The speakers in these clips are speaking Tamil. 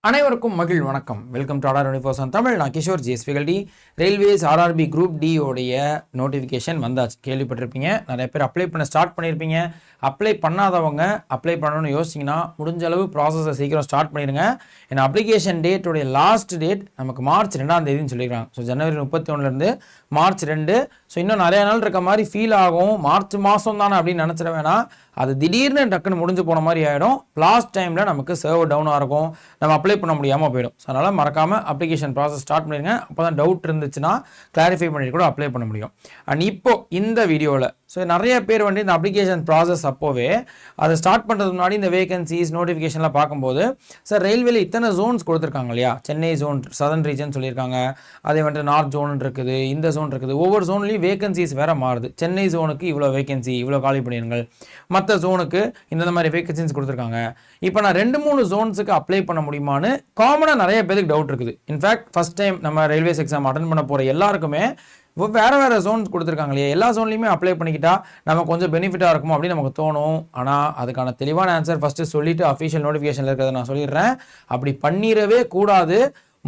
அனைவருக்கும் மகிழ் வணக்கம். Welcome to RR 24/7 Tamil. நான் Kishore GS faculty. Railways RRB group D உடைய நோட்டிஃபிகேஷன் வந்தாச்சு. கேள்விப்பட்டிருப்பீங்க, நிறைய பேர் அப்ளை பண்ண ஸ்டார்ட் பண்ணியிருப்பீங்க. அப்ளை பண்ணாதவங்க அப்ளை பண்ணணும்னு யோசிச்சிங்கன்னா முடிஞ்ச அளவு ப்ராசஸை சீக்கிரம் ஸ்டார்ட் பண்ணிடுங்க. ஏன்னா அப்ளிகேஷன் டேட்டுடைய லாஸ்ட் டேட் நமக்கு மார்ச் 2ஆம் தேதினு சொல்லியிருக்காங்க. ஸோ ஜனவரி 31 மார்ச் 2. ஸோ இன்னும் நிறைய நாள் இருக்க மாதிரி ஃபீல் ஆகும். மார்ச் மாதம் தானே அப்படின்னு நினச்சிட வேணாம். அது திடீர்னு டக்குன்னு முடிஞ்சு போன மாதிரி ஆகிடும். லாஸ்ட் டைமில் நமக்கு சர்வர் டவுனாக இருக்கும், நம்ம அப்ளை பண்ண முடியாமல் போயிடும். ஸோ அதனால் மறக்காமல் அப்ளிகேஷன் ப்ராசஸ் ஸ்டார்ட் பண்ணிடுங்க. அப்போ தான் டவுட் இருந்துச்சுன்னா கிளாரிஃபை பண்ணிட்டு கூட அப்ளை பண்ண முடியும். அண்ட் இப்போ இந்த வீடியோவில் நிறைய பேர் இந்த அப்ளிகேஷன் ப்ராசஸ் அப்போவே அதை ஸ்டார்ட் பண்ணுறதுக்கு முன்னாடி இந்த வேகன்சிஸ் நோட்டிஃபிகேஷன்லாம் பார்க்கும்போது சார் ரயில்வேல இத்தனை ஜோன்ஸ் கொடுத்துருக்காங்க இல்லையா, சென்னை ஜோன் சதர்ன் ரீஜன் சொல்லியிருக்காங்க, அதே நார்த் ஜோன் இருக்குது, இந்த ஜோன் இருக்குது. ஒவ்வொரு ஜோன்லையும் வேகன்சிஸ் வேறு மாறுது. சென்னை ஜோனுக்கு இவ்வளோ வேகன்சி, இவ்வளோ காலி பண்ணிடுங்கள், மற்ற ஜோனுக்கு இந்த மாதிரி வேகன்சிஸ் கொடுத்துருக்காங்க. இப்போ நான் 2-3 ஜோன்ஸுக்கு அப்ளை பண்ண முடியுமான்னு காமனாக நிறைய பேருக்கு டவுட் இருக்குது. இன்ஃபேக்ட் ஃபஸ்ட் டைம் நம்ம ரயில்வேஸ் எக்ஸாம் அட்டன் பண்ண போகிற எல்லாருக்குமே வேறு ஜோன்ஸ் கொடுத்துருக்காங்க இல்லையா, எல்லா ஜோன்லையுமே அப்ளை பண்ணிக்கிட்டா நம்ம கொஞ்சம் பெனிஃபிட்டாக இருக்குமோ அப்படின்னு நமக்கு தோணும். ஆனால் அதுக்கான தெளிவான ஆன்சர் ஃபஸ்ட்டு சொல்லிவிட்டு அஃபிஷியல் நோட்டிஃபிகேஷனில் இருக்கிறத நான் சொல்லிடுறேன். அப்படி பண்ணிடவே கூடாது.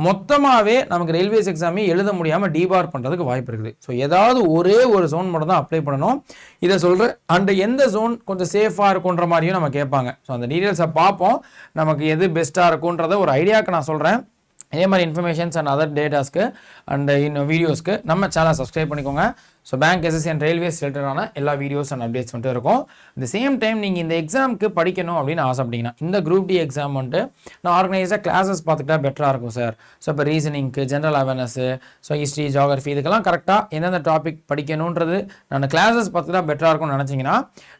மொத்தமாகவே நமக்கு ரயில்வேஸ் எக்ஸாமே எழுத முடியாமல் டிபார் பண்ணுறதுக்கு வாய்ப்பு இருக்குது. ஸோ ஏதாவது ஒரே ஒரு ஜோன் மட்டும் தான் அப்ளை பண்ணணும். இதை சொல்கிறேன். அண்ட் எந்த ஜோன் கொஞ்சம் சேஃபாக இருக்குன்ற மாதிரியும் நம்ம கேட்பாங்க. ஸோ அந்த டீட்டெயில்ஸை பார்ப்போம். நமக்கு எது பெஸ்ட்டாக இருக்குன்றத ஒரு ஐடியாவுக்கு நான் சொல்கிறேன். இதே மாதிரி இன்ஃபர்மேஷன்ஸ் அண்ட் அதர் டேட்டாஸ்க்கு அண்ட் இன்னும் வீடியோஸ்க்கு நம்ம சேனல் சப்ஸ்கிரைப் பண்ணிக்கோங்க. So bank, SSC and railways ரிலேட்டடான எல்லா வீடியோஸ் அண்ட் அப்டேட்ஸ் இருக்கும். இந்த சேம் டைம் நீங்கள் இந்த எக்ஸாமுக்கு படிக்கணும் அப்படின்னு ஆசைப்பட்டீங்கன்னா, இந்த குரூப் டி எக்ஸாம் நான் ஆர்கனைஸாக கிளாஸஸ் பார்த்துக்கிட்டா பெட்டராக இருக்கும் சார். ஸோ இப்போ ரீசனிங்க்கு, general awareness, so history, geography, இதுக்கெல்லாம் கரெக்டாக எந்தெந்த டாபிக் படிக்கணுன்றது நான் கிளாஸஸ் பார்த்துக்கிட்டா பெட்டராக இருக்கும்னு நினச்சிங்கன்னா,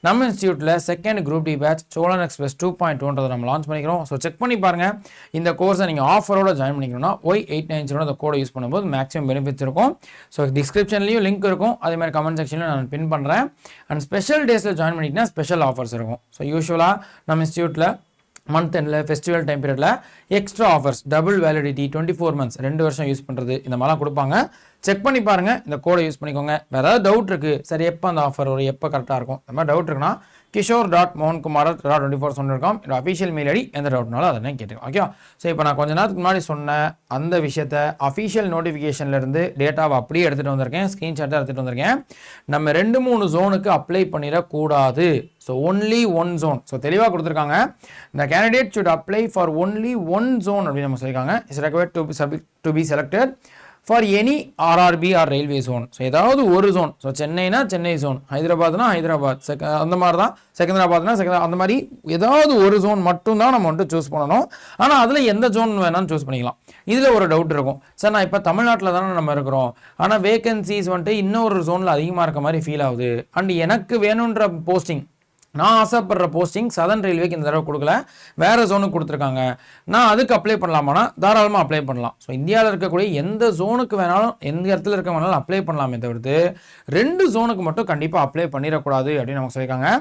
நம்ம இன்ஸ்டியூட்டில் second group D batch Cholan express 2.2 நம்ம லான்ச் பண்ணிக்கிறோம். ஸோ செக் பண்ணி பாருங்கள். இந்த கோர்ஸை நீங்கள் ஆஃபரோட ஜாயின் பண்ணிக்கணும்னா Y890 அந்த கோடை யூஸ் பண்ணும்போது மேக்ஸிமம் பெனிஃபிட்ஸ் இருக்கும். ஸோ டிஸ்கிரிப்ஷன்லேயும் லிங்க் இருக்கும், அதே மாதிரி கமெண்ட் செக்ஷனில் நான் பின் பண்ணுறேன். அண்ட் ஸ்பெஷல் டேஸில் ஜாயின் பண்ணிக்கிட்டா ஸ்பெஷல் ஆஃபர்ஸ் இருக்கும். ஸோ யூஸ்வலாக நம்ம இன்ஸ்டியூட்டில் மந்த் எண்டில், ஃபெஸ்டிவல் டைம் பீரியடில் extra offers, double validity, 24 months 2 வருஷம் யூஸ் பண்ணுறது, இந்த மாதிரிலாம் கொடுப்பாங்க. செக் பண்ணி பாருங்கள். இந்த கோடை யூஸ் பண்ணிக்கோங்க. வேறு ஏதாவது டவுட் இருக்குது, சரி எப்போ அந்த ஆஃபர் வரும், எப்போ கரெக்டாக இருக்கும், இந்த மாதிரி டவுட் இருக்குன்னா kishore.mohankumar@24/7.com என்னோட அஃபிஷியல் மெயில் ஐடி. எந்த டவுட்னாலும் அதை கேட்டுக்கலாம். ஓகே. ஸோ இப்போ நான் கொஞ்ச நேரத்துக்கு முன்னாடி சொன்ன அந்த விஷயத்தை அஃபிஷியல் நோட்டிஃபிகேஷன்லேருந்து டேட்டாவை அப்படியே எடுத்துகிட்டு வந்திருக்கேன், ஸ்க்ரீன்ஷாட்டாக எடுத்துகிட்டு வந்திருக்கேன். நம்ம 2-3 ஜோனுக்கு அப்ளை பண்ணிடக்கூடாது. So only one zone. So தெளிவாக கொடுத்துருக்காங்க. இந்த candidate should apply for only one zone அப்படின்னு நம்ம சொல்லியிருக்காங்க. It's required to be selected for any RRB or railway zone. So ஏதாவது ஒரு ஜோன். ஸோ சென்னைனா சென்னை ஜோன், ஹைதராபாத்னா ஹைதராபாத், அந்த மாதிரி தான், செகந்திராபாத்னா அந்த மாதிரி ஏதாவது ஒரு ஜோன் மட்டும்தான் நம்ம சூஸ் பண்ணணும். ஆனால் அதில் எந்த ஜோன் வேணாலும் சூஸ் பண்ணிக்கலாம். இதில் ஒரு டவுட் இருக்கும், சார் நான் இப்போ தமிழ்நாட்டில் தானே நம்ம இருக்கிறோம், ஆனால் வேகன்சிஸ் இன்னொரு ஜோனில் அதிகமாக இருக்க மாதிரி ஃபீல் ஆகுது. அண்ட் எனக்கு வேணுன்ற போஸ்டிங், நான் ஆசைப்படுற போஸ்டிங் சதர்ன் ரயில்வேக்கு இந்த தடவை கொடுக்கல, வேறு ஜோனுக்கு கொடுத்துருக்காங்க, நான் அதுக்கு அப்ளை பண்ணலாமானா தாராளமாக அப்ளை பண்ணலாம். ஸோ இந்தியாவில் இருக்கக்கூடிய எந்த ஜோனுக்கு வேணாலும், எந்த இடத்துல இருக்க வேணாலும் அப்ளை பண்ணலாமே தவிர்த்து 2 ஜோனுக்கு மட்டும் கண்டிப்பாக அப்ளை பண்ணிடக்கூடாது அப்படின்னு நமக்கு சொல்லியிருக்காங்க.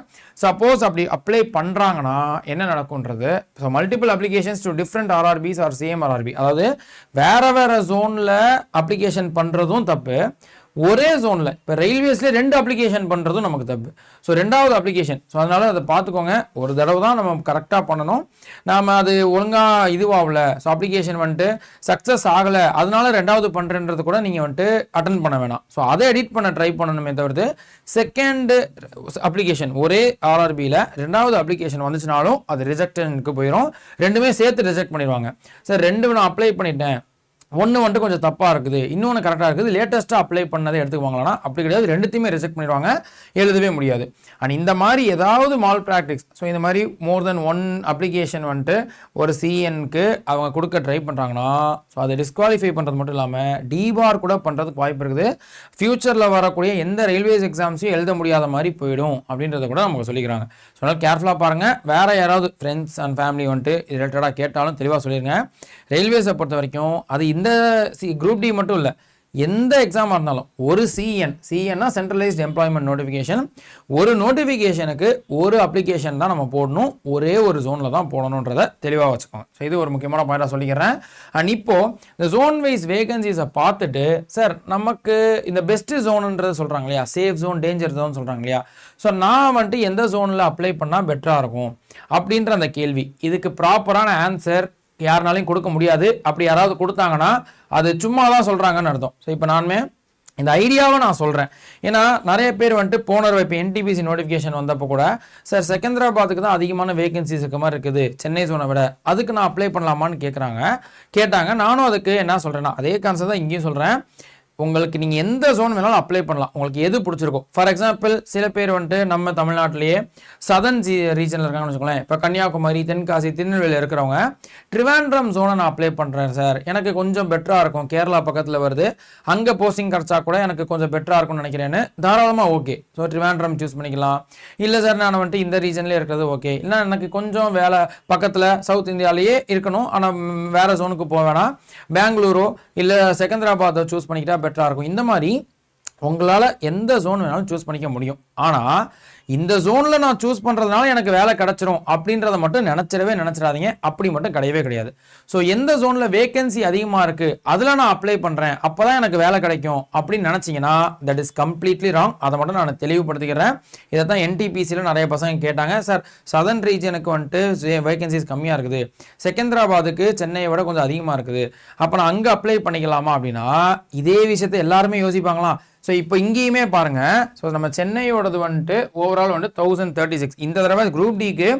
சப்போஸ் அப்படி அப்ளை பண்ணுறாங்கன்னா என்ன நடக்கும்ன்றது, so multiple applications to different RRBs or same RRB, அதாவது வேறு ஜோனில் அப்ளிகேஷன் பண்ணுறதும் தப்பு, ஒரே ஜோனில் இப்போ ரயில்வேஸ்லேயே 2 அப்ளிகேஷன் பண்ணுறதும் நமக்கு தப்பு. ஸோ 2வது அப்ளிகேஷன். ஸோ அதனால் அதை பார்த்துக்கோங்க. ஒரு தடவை தான் நம்ம கரெக்டாக பண்ணணும். நாம் அது ஒழுங்காக இதுவாகல, ஸோ அப்ளிகேஷன் சக்ஸஸ் ஆகலை, அதனால 2வது பண்ணுறன்றது கூட நீங்கள் அட்டன் பண்ண வேணாம். ஸோ அதை எடிட் பண்ண ட்ரை பண்ணணுமே தவிர்த்து செகண்டு அப்ளிகேஷன் ஒரே ஆர்ஆர்பியில் 2வது அப்ளிகேஷன் வந்துச்சுனாலும் அது ரிஜெக்ஷனுக்கு போயிடும். 2மே சேர்த்து ரிஜெக்ட் பண்ணிடுவாங்க. சார் 2 நான் அப்ளை பண்ணிட்டேன், ஒன்று கொஞ்சம் தப்பாக இருக்குது, இன்னொன்று கரெக்டாக இருக்குது, லேட்டஸ்ட்டாக அப்ளை பண்ணதை எடுத்துக்குவாங்களான்னா அப்படி கிடையாது. 2த்தையுமே ரிஜெக்ட் பண்ணிடுவாங்க, எழுதவே முடியாது. அண்ட் இந்த மாதிரி ஏதாவது மால் ப்ராக்டிக்ஸ், ஸோ இந்த மாதிரி மோர் தென் 1 அப்ளிகேஷன் ஒரு சிஎனுக்கு அவங்க கொடுக்க ட்ரை பண்ணுறாங்கன்னா, ஸோ அதை டிஸ்குவாலிஃபை பண்ணுறது மட்டும் இல்லாமல் டிபார் கூட பண்ணுறதுக்கு வாய்ப்பு இருக்குது. ஃப்யூச்சரில் வரக்கூடிய எந்த ரயில்வேஸ் எக்ஸாம்ஸையும் எழுத முடியாத மாதிரி போயிடும் அப்படின்றத கூட நமக்கு சொல்லிக்கிறாங்க. ஸோ அதனால் கேர்ஃபுல்லாக பாருங்கள். வேறு யாராவது ஃப்ரெண்ட்ஸ் அண்ட் ஃபேமிலி இது ரிலேட்டடாக கேட்டாலும் தெளிவாக சொல்லிடுங்க. ரயில்வேஸை பொறுத்த வரைக்கும் அது இந்த குரூப் டி மட்டும் இல்லை, எந்த எக்ஸாமாக இருந்தாலும் ஒரு சிஎன்னா சென்ட்ரலைஸ்ட் எம்ப்ளாய்மெண்ட் நோட்டிஃபிகேஷன், ஒரு நோட்டிஃபிகேஷனுக்கு ஒரு அப்ளிகேஷன் தான் நம்ம போடணும், ஒரே ஒரு ஜோனில் தான் போடணுன்றதை தெளிவாக வச்சுக்கோங்க. ஸோ இது ஒரு முக்கியமான பாயிண்டாக சொல்லிக்கிறேன். அண்ட் இப்போது இந்த ஜோன் வைஸ் வேகன்சிஸை பார்த்துட்டு, சார் நமக்கு இந்த பெஸ்ட்டு ஜோனுன்றது சொல்கிறாங்க இல்லையா, சேஃப் ஜோன், டேஞ்சர் ஜோன் சொல்கிறாங்க இல்லையா, ஸோ நான் எந்த ஜோனில் அப்ளை பண்ணால் பெட்டராக இருக்கும் அப்படின்ற அந்த கேள்வி, இதுக்கு ப்ராப்பரான ஆன்சர் யாருனாலையும் கொடுக்க முடியாது. அப்படி யாராவது கொடுத்தாங்கன்னா அது சும்மா தான் சொல்கிறாங்கன்னு அர்த்தம். ஸோ இப்போ நானுமே இந்த ஐடியாவை நான் சொல்கிறேன். ஏன்னா நிறைய பேர் வந்துட்டு போன தடவை இப்போ என்டிபிசி நோட்டிஃபிகேஷன் வந்தப்போ கூட சார் செகந்திராபாத்துக்கு தான் அதிகமான வேகன்சிஸ் இருக்க மாதிரி இருக்குது சென்னை ஜோனை விட, அதுக்கு நான் அப்ளை பண்ணலாமான்னு கேட்டாங்க. நானும் அதுக்கு என்ன சொல்கிறேன்னா அதே கான்செப்ட் தான் இங்கேயும் சொல்கிறேன். உங்களுக்கு நீங்கள் எந்த ஜோன் வேணாலும் அப்ளை பண்ணலாம், உங்களுக்கு எது பிடிச்சிருக்கும். ஃபார் எக்ஸாம்பிள் சில பேர் வந்துட்டு நம்ம தமிழ்நாட்டிலேயே சதர்ன் ரீஜனில் இருக்காங்கன்னு வச்சுக்கோங்களேன். இப்போ கன்னியாகுமரி, தென்காசி, திருநெல்வேலியில் இருக்கிறவங்க ட்ரிவாண்ட்ரம் ஜோனை நான் அப்ளை பண்ணுறேன் சார், எனக்கு கொஞ்சம் பெட்டராக இருக்கும், கேரளா பக்கத்தில் வருது, அங்கே போஸ்டிங் கிடச்சா கூட எனக்கு கொஞ்சம் பெட்டராக இருக்கும்னு நினைக்கிறேன்னு தாராளமாக ஓகே. ஸோ ட்ரிவாண்ட்ரம் சூஸ் பண்ணிக்கலாம். இல்லை சார் நான் வந்துட்டு இந்த ரீஜன்லேயே இருக்கிறது ஓகே, இல்லை எனக்கு கொஞ்சம் வேலை பக்கத்தில் சவுத் இந்தியாவிலேயே இருக்கணும், ஆனால் வேறு ஜோனுக்கு போக வேணாம், பெங்களூரோ இல்லை செகந்திராபாத்தை சூஸ் பண்ணிக்கிட்டா பெட்டராக இருக்கும். இந்த மாதிரி உங்களால் எந்த ஜோன் வேணாலும் சூஸ் பண்ணிக்க முடியும். ஆனால் இந்த ஜோனில் நான் சூஸ் பண்ணுறதுனால எனக்கு வேலை கிடச்சிரும் அப்படின்றத மட்டும் நினச்சிடாதீங்க. அப்படி மட்டும் கிடையவே கிடையாது. ஸோ எந்த ஜோனில் வேகன்சி அதிகமாக இருக்குது அதில் நான் அப்ளை பண்ணுறேன் அப்போ தான் எனக்கு வேலை கிடைக்கும் அப்படின்னு நினச்சிங்கன்னா தட் இஸ் கம்ப்ளீட்லி ராங். அதை மட்டும் நான் தெளிவுபடுத்திக்கிறேன். இதை தான் என்டிபிசியில் நிறைய பசங்க கேட்டாங்க, சார் சதர்ன் ரீஜனுக்கு வந்துட்டு வேகன்சிஸ் கம்மியாக இருக்குது, செகந்திராபாத்துக்கு சென்னையை விட கொஞ்சம் அதிகமாக இருக்குது, அப்போ நான் அங்கே அப்ளை பண்ணிக்கலாமா அப்படின்னா இதே விஷயத்தை எல்லாருமே யோசிப்பாங்களாம். ஸோ இப்போ இங்கேயுமே பாருங்கள், ஸோ நம்ம சென்னையோடது வந்துட்டு ஓவரால் வந்துட்டு 1036. இந்த தடவை குரூப் டிக்கு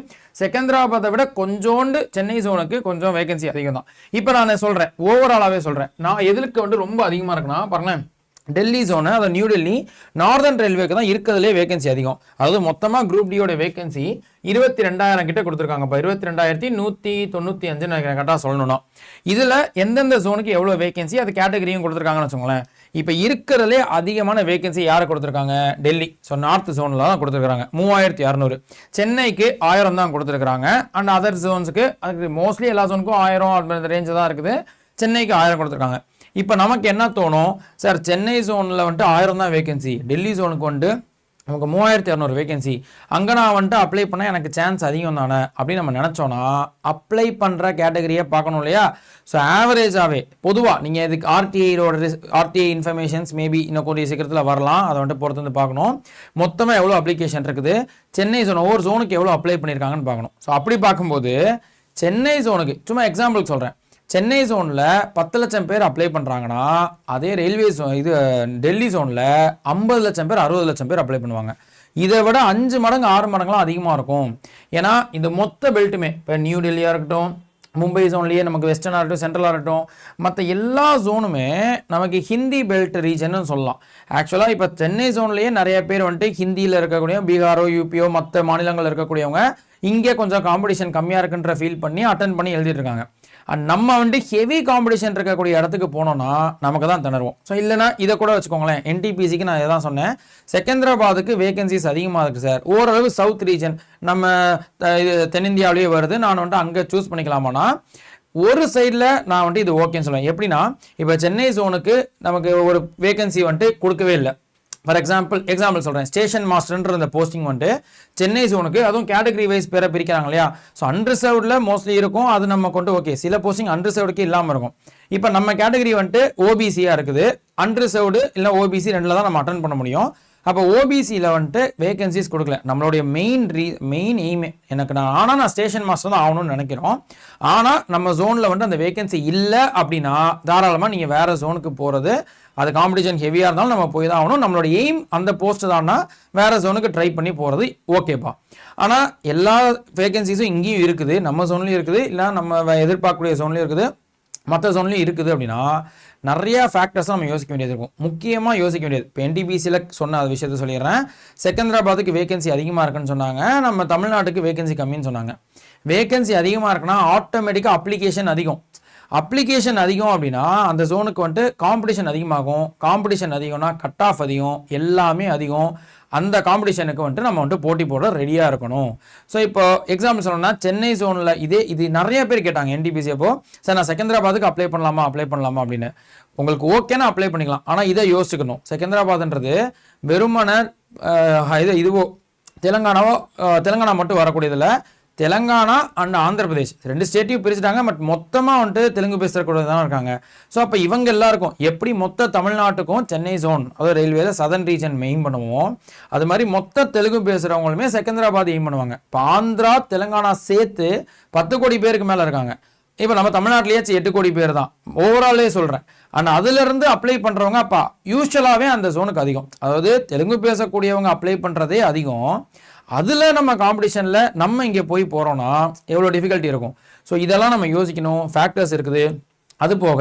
செகந்திராபாத்தை விட கொஞ்சோண்டு சென்னை ஜோனுக்கு கொஞ்சம் வேகன்சி அதிகம் தான். இப்போ நான் சொல்கிறேன், ஓவராலாகவே சொல்கிறேன், நான் எதுக்கு வந்து ரொம்ப அதிகமாக இருக்குன்னா பாருங்களேன், டெல்லி ஜோனு, அதாவது நியூ டெல்லி நார்தர்ன் ரயில்வேக்கு தான் இருக்கிறதுலே வேகன்சி அதிகம். அதாவது மொத்தமாக குரூப் டியோட வேகன்சி 22,000 கிட்ட கொடுத்துருக்காங்க. இப்போ 22,195 நினைக்கிறேன் கரெக்டாக சொல்லணும்னா. இதில் எந்தெந்த ஜோனுக்கு எவ்வளோ வேகன்சி அது கேட்டகரியும் கொடுத்துருக்காங்கன்னு வச்சுக்கோங்களேன். இப்போ இருக்கிறதுலே அதிகமான வேகன்சி யாரை கொடுத்துருக்காங்க, டெல்லி. ஸோ நார்த் ஜோனில் தான் கொடுத்துருக்காங்க 3600. சென்னைக்கு 1000 தான் கொடுத்துருக்காங்க. அண்ட் அதர் ஜோன்ஸுக்கு அதுக்கு மோஸ்ட்லி எல்லா ஜோனுக்கும் 1000 அந்த ரேஞ்சு தான் இருக்குது. சென்னைக்கு 1000 கொடுத்துருக்காங்க. இப்போ நமக்கு என்ன தோணும், சார் சென்னை ஜோனில் வந்துட்டு 1000 தான் வேகன்சி, டெல்லி ஜோனுக்கு வந்துட்டு நமக்கு 3200 வேகன்சி, அங்கே நான் வந்துட்டு அப்ளை பண்ணால் எனக்கு சான்ஸ் அதிகம் தானே அப்படின்னு நம்ம நினச்சோன்னா அப்ளை பண்ணுற கேட்டகரியை பார்க்கணும் இல்லையா. ஸோ ஆவரேஜாகவே பொதுவாக நீங்கள் இதுக்கு ஆர்டிஐ இன்ஃபர்மேஷன்ஸ் மேபி இன்னும் கூடிய சீக்கிரத்தில் வரலாம், அதை வந்துட்டு பொறுத்து வந்து பார்க்கணும். மொத்தமாக எவ்வளோ அப்ளிகேஷன் இருக்குது, சென்னை ஜோன் ஒவ்வொரு ஜோனுக்கு எவ்வளோ அப்ளை பண்ணியிருக்காங்கன்னு பார்க்கணும். ஸோ அப்படி பார்க்கும்போது சென்னை ஜோனுக்கு சும்மா எக்ஸாம்பிளுக்கு சொல்கிறேன், சென்னை ஜோனில் 10 லட்சம் பேர் அப்ளை பண்ணுறாங்கன்னா அதே ரயில்வே டெல்லி ஜோனில் 50 லட்சம் பேர் 60 லட்சம் பேர் அப்ளை பண்ணுவாங்க. இதை விட 5 மடங்கு 6 மடங்குலாம் அதிகமாக இருக்கும். ஏன்னா இந்த மொத்த பெல்ட்டுமே இப்போ நியூ டெல்லியாக இருக்கட்டும், மும்பை ஜோன்லேயே நமக்கு வெஸ்டர்னாக இருக்கட்டும், சென்ட்ரலாக இருக்கட்டும், மற்ற எல்லா ஜோனுமே நமக்கு ஹிந்தி பெல்ட் ரீஜன்னு சொல்லலாம். ஆக்சுவலாக இப்போ சென்னை ஜோன்லேயே நிறைய பேர் வந்துட்டு ஹிந்தியில் இருக்கக்கூடிய பீகாரோ யூபியோ மற்ற மாநிலங்கள் இருக்கக்கூடியவங்க இங்கே கொஞ்சம் காம்படிஷன் கம்மியாக இருக்குன்ற ஃபீல் பண்ணி அட்டன் பண்ணி எழுதிட்டு இருக்காங்க. அண்ட் நம்ம வந்துட்டு ஹெவி காம்படிஷன் இருக்கக்கூடிய இடத்துக்கு போனோம்னா நமக்கு தான் திணறுவோம். ஸோ இல்லைனா இதை கூட வச்சுக்கோங்களேன், என்டிபிசிக்கு நான் இதான் சொன்னேன், செகந்திராபாத்துக்கு வேகன்சிஸ் அதிகமாக இருக்குது சார், ஓரளவு சவுத் ரீஜன் நம்ம இது தென்னிந்தியாவிலேயே வருது, நான் வந்துட்டு அங்கே சூஸ் பண்ணிக்கலாமான்னா ஒரு சைடில் நான் வந்துட்டு இது ஓகேன்னு சொல்லுவேன். எப்படின்னா இப்போ சென்னை ஜோனுக்கு நமக்கு ஒரு வேகன்சி வந்துட்டு கொடுக்கவே இல்லை. ஃபார் எக்ஸாம்பிள் சொல்கிறேன், ஸ்டேஷன் மாஸ்டர்ன்ற அந்த போஸ்டிங் வந்துட்டு சென்னை ஜோனுக்கு, அதுவும் கேட்டகரி வைஸ் பேரை பிரிக்கிறாங்க இல்லையா. ஸோ அன்ரிசர்வ்டில் மோஸ்ட்லி இருக்கும், அது நம்ம கொண்டு ஓகே, சில போஸ்டிங் அன்ரிசர்வ்டுக்கு இல்லாமல் இருக்கும். இப்போ நம்ம கேட்டகரி வந்துட்டு ஓபிசியாக இருக்குது, அன்ரிசர்வ்டு இல்லை ஓபிசி ரெண்டில் தான் நம்ம அட்டன் பண்ண முடியும். அப்போ ஓபிசியில் வந்துட்டு வேகன்சிஸ் கொடுக்கல. நம்மளுடைய மெயின் எய்மே நான் ஸ்டேஷன் மாஸ்டர் தான் ஆகணும்னு நினைக்கிறோம். ஆனால் நம்ம ஜோனில் வந்துட்டு அந்த வேகன்சி இல்லை அப்படின்னா தாராளமாக நீங்கள் வேறு ஜோனுக்கு போகிறது, அது காம்படிஷன் ஹெவியாக இருந்தாலும் நம்ம போய் தான் ஆகணும். நம்மளோட எய்ம் அந்த போஸ்ட் தான்னா வேறு ஜோனுக்கு ட்ரை பண்ணி போகிறது ஓகேப்பா. ஆனால் எல்லா வேகன்சிஸும் இங்கேயும் இருக்குது, நம்ம ஜோன்லேயும் இருக்குது, இல்லை நம்ம எதிர்பார்க்கக்கூடிய ஜோன்லேயும் இருக்குது, மற்ற ஜோன்லேயும் இருக்குது. அப்படின்னா நிறையா ஃபேக்டர்ஸ் நம்ம யோசிக்க வேண்டியது இருக்கும். முக்கியமாக யோசிக்க வேண்டியது இப்போ என்டிபிசியில் சொன்ன அது விஷயத்த சொல்லிடுறேன். செகந்திராபாத்துக்கு வேகன்சி அதிகமாக இருக்குன்னு சொன்னாங்க, நம்ம தமிழ்நாட்டுக்கு வேகன்சி கம்மின்னு சொன்னாங்க. வேகன்சி அதிகமாக இருக்குன்னா ஆட்டோமேட்டிக்காக அப்ளிகேஷன் அதிகம் அப்படின்னா அந்த ஜோனுக்கு வந்துட்டு காம்படிஷன் அதிகமாகும். காம்படிஷன் அதிகம்னா கட் ஆஃப் அதிகம், எல்லாமே அதிகம். அந்த காம்படிஷனுக்கு வந்துட்டு நம்ம வந்துட்டு போட்டி போட ரெடியாக இருக்கணும். ஸோ இப்போ எக்ஸாம்பிள் சொல்லணும்னா சென்னை ஜோனில் இது நிறைய பேர் கேட்டாங்க என்டிபிசி. அப்போ சார் நான் செகந்திராபாத்துக்கு அப்ளை பண்ணலாமா அப்படின்னு. உங்களுக்கு ஓகேனா அப்ளை பண்ணிக்கலாம். ஆனால் இதை யோசிக்கணும், செகந்திராபாத்ன்றது வெறுமன இதுவோ தெலுங்கானா மட்டும் வரக்கூடியதில்லை. தெலுங்கானா அண்ட் ஆந்திர பிரதேஷ் 2 ஸ்டேட்டையும் பிரிச்சுட்டாங்க. பட் மொத்தமாக வந்துட்டு தெலுங்கு பேசுகிறக்கூட தான் இருக்காங்க. ஸோ அப்போ இவங்க எல்லாருக்கும் எப்படி மொத்த தமிழ்நாட்டுக்கும் சென்னை ஜோன் அதாவது ரயில்வேல சதர்ன் ரீஜன் மெயின் பண்ணுவோம், அது மாதிரி மொத்த தெலுங்கு பேசுகிறவங்களுமே செகந்திராபாத் எய்ம் பண்ணுவாங்க. இப்போ ஆந்திரா தெலுங்கானா சேர்த்து 10 கோடி பேருக்கு மேலே இருக்காங்க. இப்போ நம்ம தமிழ்நாட்டிலேயே 8 கோடி பேர் தான் ஓவராலே சொல்கிறேன். ஆனால் அதுலேருந்து அப்ளை பண்ணுறவங்க அப்போ யூஸ்வலாகவே அந்த ஜோனுக்கு அதிகம். அதாவது தெலுங்கு பேசக்கூடியவங்க அப்ளை பண்ணுறதே அதிகம். அதில் நம்ம காம்படிஷனில் நம்ம இங்கே போய் போகிறோன்னா எவ்வளோ டிஃபிகல்ட்டி இருக்கும். ஸோ இதெல்லாம் நம்ம யோசிக்கணும். ஃபேக்டர்ஸ் இருக்குது. அது போக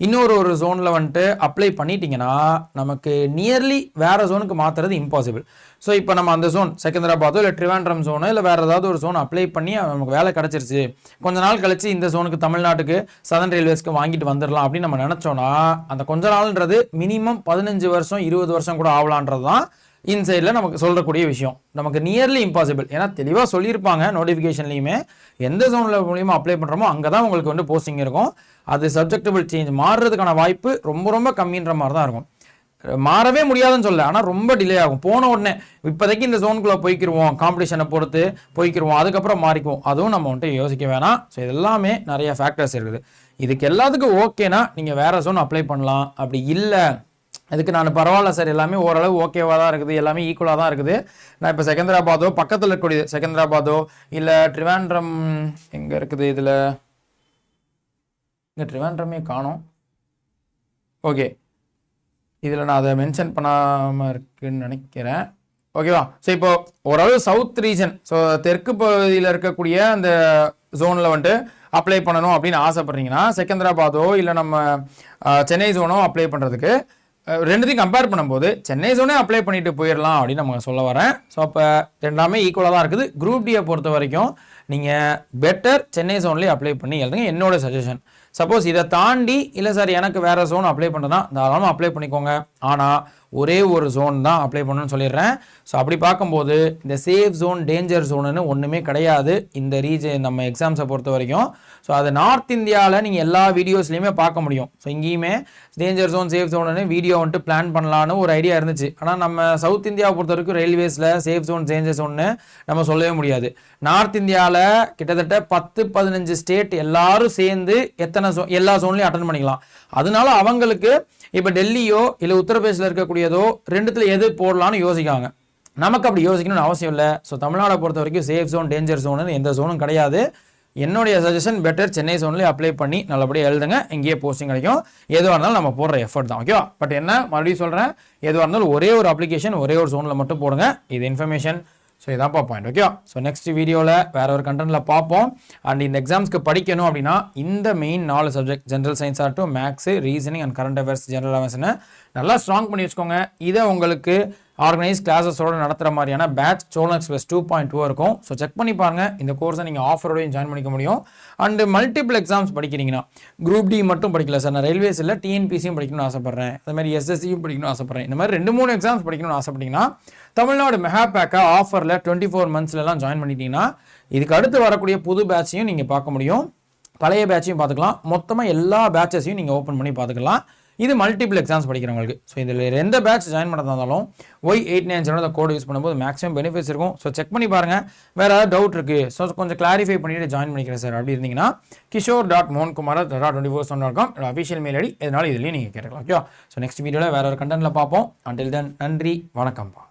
இன்னொரு ஜோனில் வந்துட்டு அப்ளை பண்ணிட்டீங்கன்னா நமக்கு நியர்லி வேறு ஜோனுக்கு மாற்றுறது இம்பாசிபிள். ஸோ இப்போ நம்ம அந்த ஜோன் செகந்திராபாத்தோ இல்லை ட்ரிவாண்ட்ரம் ஜோனோ இல்லை வேறு ஏதாவது ஒரு ஜோன் அப்ளை பண்ணி நமக்கு வேலை கிடச்சிருச்சு, கொஞ்ச நாள் கழிச்சு இந்த ஜோனுக்கு தமிழ்நாட்டுக்கு சதர்ன் ரயில்வேஸ்க்கு வாங்கிட்டு வந்துடலாம் அப்படின்னு நம்ம நினச்சோன்னா அந்த கொஞ்ச நாள்ன்றது மினிமம் 15 வருஷம் 20 வருஷம் கூட ஆகலான்றது தான் இன்சைடில் நமக்கு சொல்லக்கூடிய விஷயம். நமக்கு நியர்லி இம்பாசிபிள். ஏன்னா தெளிவாக சொல்லியிருப்பாங்க நோட்டிஃபிகேஷன்லையுமே, எந்த ஜோனில் மூலியமாக அப்ளை பண்ணுறோமோ அங்கே தான் உங்களுக்கு வந்து போஸ்டிங் இருக்கும். அது சப்ஜெக்டபிள் சேஞ்ச் மாறுறதுக்கான வாய்ப்பு ரொம்ப ரொம்ப கம்மின்ற மாதிரி தான் இருக்கும். மாறவே முடியாதுன்னு சொல்ல, ஆனால் ரொம்ப டிலே ஆகும். போன உடனே இப்போதைக்கு இந்த ஜோனுக்குள்ளே போய்க்கிருவோம், காம்படிஷனை பொறுத்து போய்க்கிருவோம், அதுக்கப்புறம் மாறிக்குவோம், அதுவும் நம்ம வந்துட்டு யோசிக்க வேணாம். ஸோ இது எல்லாமே நிறைய ஃபேக்டர்ஸ் இருக்குது. இதுக்கு எல்லாத்துக்கும் ஓகேனா நீங்கள் வேறு ஜோன் அப்ளை பண்ணலாம். அப்படி இல்லை அதுக்கு நான் பரவாயில்ல சார், எல்லாமே ஓரளவு ஓகேவாக தான் இருக்குது, எல்லாமே ஈக்குவலாக தான் இருக்குது, நான் இப்போ செகந்திராபாதோ பக்கத்தில் இருக்கக்கூடிய செகந்திராபாதோ இல்லை ட்ரிவாண்ட்ரம் எங்கே இருக்குது, இதில் இங்கே ட்ரிவாண்ட்ரமே காணோம். ஓகே, இதில் நான் அதை மென்ஷன் பண்ணாமல் இருக்குன்னு நினைக்கிறேன். ஓகேவா? ஸோ இப்போ ஓரளவு சவுத் ரீஜன், ஸோ தெற்கு பகுதியில் இருக்கக்கூடிய அந்த ஜோனில் வந்துட்டு அப்ளை பண்ணணும் அப்படின்னு ஆசைப்பட்றீங்கன்னா செகந்திராபாதோ இல்லை நம்ம சென்னை ஜோனோ அப்ளை பண்ணுறதுக்கு ரெண்டுத்தையும் கம்பேர் பண்ணும்போது சென்னை ஜோனே அப்ளை பண்ணிட்டு போயிடலாம் அப்படின்னு நம்ம சொல்ல வரேன். ஸோ அப்போ ரெண்டாமே ஈக்குவலாக தான் இருக்குது. குரூப் டியை பொறுத்த வரைக்கும் நீங்கள் பெட்டர் சென்னை ஜோன்லேயே அப்ளை பண்ணி எழுதுங்க, என்னோட சஜஷன். சப்போஸ் இதை தாண்டி இல்லை சார் எனக்கு வேறு ஜோன் அப்ளை பண்ணுறதுனா தாராளமாக அப்ளை பண்ணிக்கோங்க. ஆனால் ஒரே ஒரு ஜோன் தான் அப்ளை பண்ணணும்னு சொல்லிடுறேன். ஸோ அப்படி பார்க்கும்போது இந்த சேஃப் ஜோன் டேஞ்சர் ஜோனுன்னு ஒன்றுமே கிடையாது இந்த ரீஜன் நம்ம எக்ஸாம்ஸை பொறுத்த வரைக்கும். ஸோ அது நார்த் இந்தியாவில் நீங்கள் எல்லா வீடியோஸ்லையுமே பார்க்க முடியும். ஸோ இங்கேயுமே டேஞ்சர் ஜோன் சேஃப் ஜோனுன்னு வீடியோ வந்துட்டு பிளான் பண்ணலான்னு ஒரு ஐடியா இருந்துச்சு. ஆனால் நம்ம சவுத் இந்தியாவை பொறுத்த வரைக்கும் ரயில்வேஸில் சேஃப் ஜோன் டேஞ்சர் ஜோன்னு நம்ம சொல்லவே முடியாது. நார்த் இந்தியாவில் கிட்டத்தட்ட 10-15 ஸ்டேட் எல்லாரும் சேர்ந்து எல்லா ஜோன்லையும் அட்டன் பண்ணிக்கலாம். அதனால அவங்களுக்கு இப்போ டெல்லியோ இல்லை உத்தரப்பிரதேசில் இருக்கக்கூடியதோ ரெண்டுத்துல எது போடலான்னு யோசிக்காங்க. நமக்கு அப்படி யோசிக்கணும்னு அவசியம் இல்லை. ஸோ தமிழ்நாடை பொறுத்த வரைக்கும் சேஃப் ஜோன் டேஞ்சர் ஜோனு எந்த ஜோனும் கிடையாது. என்னுடைய சஜஷன் பெட்டர் சென்னை ஜோன்லேயே அப்ளை பண்ணி நல்லபடியாக எழுதுங்க, இங்கேயே போஸ்டிங் கிடைக்கும். எதுவாக இருந்தாலும் நம்ம போடுற எஃபர்ட் தான். ஓகேவா? பட் என்ன மறுபடியும் சொல்கிறேன், எதுவாக இருந்தாலும் ஒரே ஒரு அப்ளிகேஷன் ஒரே ஒரு ஜோனில் மட்டும் போடுங்க. இது இன்ஃபர்மேஷன். ஸோ இதான்ப்பா பாயிண்ட். ஓகேவா? ஸோ நெக்ஸ்ட் வீடியோவில் வேற ஒரு கண்டென்ட்டில் பார்ப்போம். அண்ட் இந்த எக்ஸாம்ஸ்க்கு படிக்கணும் அப்படின்னா இந்த மெயின் 4 சப்ஜெக்ட் ஜென்ரல் சயின்ஸ் ஆகட்டும், maths, reasoning and current affairs, general அவேர்ஸ்னு நல்லா ஸ்ட்ராங் பண்ணி வச்சுக்கோங்க. இதை உங்களுக்கு ஆர்கனைஸ் கிளாஸஸோட நடத்துகிற மாதிரியான பேட்ச் சோழன் எக்ஸ்பிரஸ் 2.2 இருக்கும். ஸோ செக் பண்ணி பாருங்கள். இந்த கோர்ஸை நீங்கள் ஆஃபரோடையும் ஜாயின் பண்ணிக்க முடியும். அண்டு மல்டிபிள் எக்ஸாம்ஸ் படிக்கிறீங்கன்னா குரூப் டி மட்டும் படிக்கல சார், நான் ரயில்வேஸ் இல்லை டிஎன்பிசியும் படிக்கணும்னு ஆசைப்பட்றேன், அது மாதிரி எஸ்எஸ்சியும் படிக்கணும்னு ஆசைப்பட்றேன், இந்த மாதிரி 2-3 எக்ஸாம்ஸ் படிக்கணும்னு ஆசைப்பட்டீங்கன்னா தமிழ்நாடு மெகா பேக்கை ஆஃபரில் 24 மந்த்ஸ்லாம் ஜாயின் பண்ணிட்டீங்கன்னா இதுக்கு அடுத்து வரக்கூடிய புது பேட்சையும் நீங்கள் பார்க்க முடியும், பழைய பேட்சையும் பார்த்துக்கலாம், மொத்தமாக எல்லா பேட்சஸையும் நீங்கள் ஓப்பன் பண்ணி பார்த்துக்கலாம். இது மல்டிபிள் எக்ஸாம்ஸ் படிக்கிறவங்களுக்கு. ஸோ இதில் எந்த பேட்ச் ஜாயின் பண்ணதாக இருந்தாலும் Y890 கோட் யூஸ் பண்ணும்போது மேக்ஸிமம் பெனிஃபிட்ஸ் இருக்கும். ஸோ செக் பண்ணி பாருங்கள். வேறு ஏதாவது டவுட் இருக்குது, ஸோ கொஞ்சம் கிளாரிஃபை பண்ணிவிட்டு ஜாயின் பண்ணிக்கிறேன் சார் அப்படி இருந்தீங்கன்னா kishore.mohankumar@24/7.com அஃபிஷியல் மெயில் ஐடி, இதனால இதுலேயும் நீங்கள் கேட்கலாம். ஓகே? ஸோ நெக்ஸ்ட் வீடியோவில் வேறு ஒரு கண்டென்ட்டில் பார்ப்போம். அண்டில் தென் நன்றி, வணக்கம்ப்பா.